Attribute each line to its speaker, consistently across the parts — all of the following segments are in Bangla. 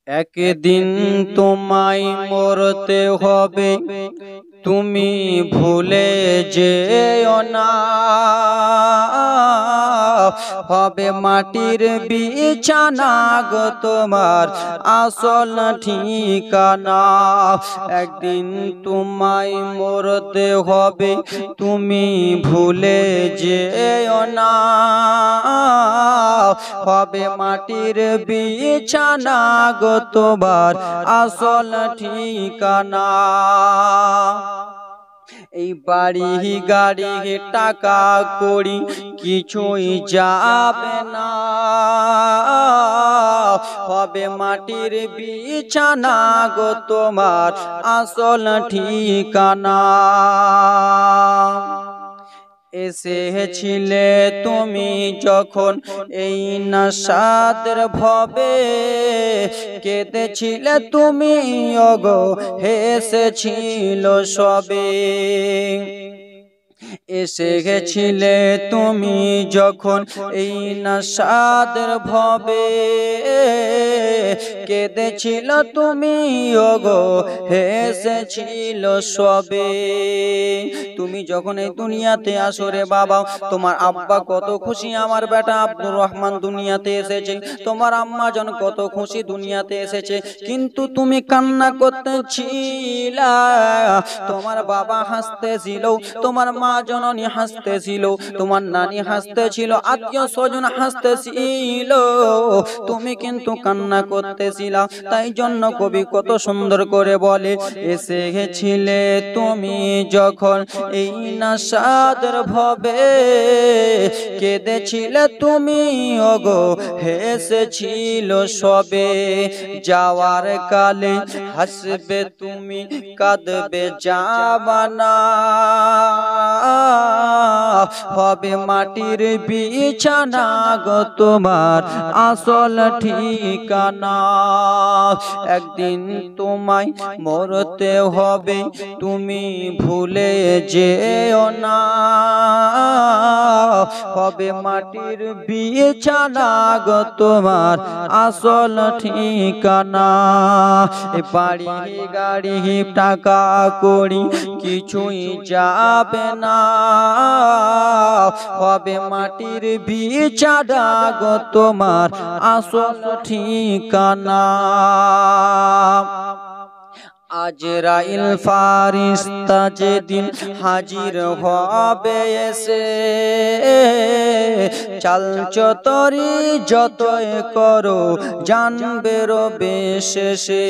Speaker 1: একদিন তোমায় মরতে হবে, তুমি ভুলে যেও না। হবে মাটির বিছানা গো তোমার আসল ঠিকানা। একদিন তোমায় মরতে হবে, তুমি ভুলে যেও না। হবে মাটির বিছানা গো তোমার আসল ঠিকানা। এই বাড়ি গাড়ি টাকা কড়ি কিছুই যাবে না। হবে মাটির বিছানা গো তোমার আসল ঠিকানা। এসেছিলে তুমি যখন এই নাশাদের ভবে, কেঁদেছিলে তুমি ওগো হেসেছিল সবে। এসে গেছিলে তুমি যখন এই নাশাদের ভবে, কেঁদেছিল তুমি ওগো হেসেছিল সবে। তুমি যখন এই দুনিয়াতে আসো রে বাবা, তোমার আব্বা কত খুশি আমার বেটা আব্দুর রহমান দুনিয়াতে এসেছে। তোমার আম্মা জন কত খুশি দুনিয়াতে এসেছে, কিন্তু তুমি কান্না করতেছিলা। তোমার বাবা হাসতেছিল, তোমার মা জননী হাসতেছিল, তোমার নানি হাসতেছিল, আত্মীয় স্বজন হাসতেছিল, তুমি কিন্তু কান্না করতেছিলা। তাই জন্য কবি কত সুন্দর করে বলে, এসে গেছিলে তুমি যখন এই নাশাদের ভবে, কেঁদেছিলে তুমি ওগো হেসেছিল সবে। যাওয়ার কালে হাসবে তুমি কাঁদবে জামানা। হবে মাটির বিছানা গো তোমার আসল ঠিকানা। একদিন তোমায় মরতে হবে, তুমি ভুলে যেও না। হবে মাটির বিছানা গো তোমার আসল ঠিকানা। বাড়ি গাড়ি টাকা কড়ি কিছুই যাবে না। হবে মাটির বিছানা গো তোমার আসল ঠিকানা। আজরাইল ফারিস্তা যেদিন হাজির হবে এসে, চাল চতরি যতই করো জানবে রবে শেষে।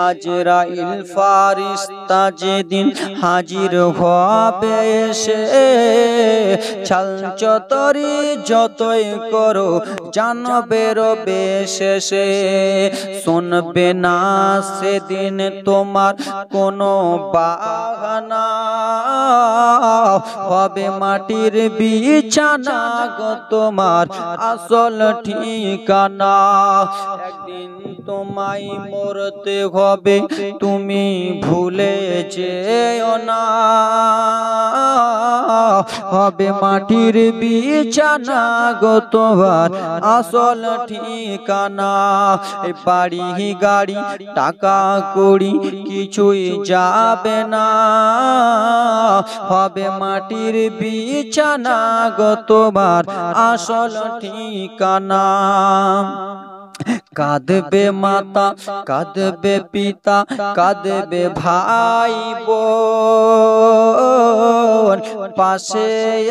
Speaker 1: আজরাইল ফারিস্তা যেদিন হাজির হবে এসে, চাল চতরি যতই করো জানবে রবে শেষে। শুনবে না সেদিন তোমার কোনো বাহানা। হবে মাটির বিছানা গো তোমার আসল ঠিকানা। একদিন তোমায় মরতে হবে, তুমি ভুলে যেও না। হবে মাটির বিছানা গো তোমার আসল ঠিকানা। বাড়ি গাড়ি টাকা কড়ি কিছুই যাবে না। হবে মাটির বিছানা গো তোমার আসল ঠিকানা। কাঁদবে মাতা কাঁদবে পিতা কাঁদবে ভাই বোন, পাশে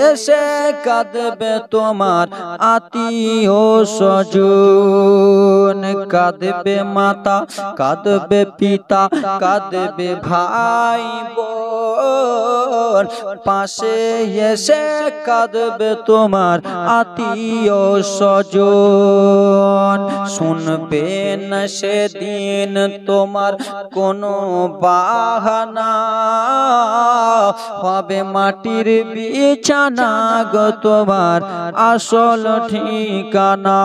Speaker 1: এসে কাঁদবে তোমার আত্মীয় স্বজন। কাঁদবে মাতা কাঁদবে পিতা কাঁদবে ভাই বোন, পাশে এসে কাঁদবে তোমার আত্মীয় স্বজন। শুনবে না সেদিন তোমার কোনো বাহানা। হবে মাটির বিছানা গো তোমার আসল ঠিকানা।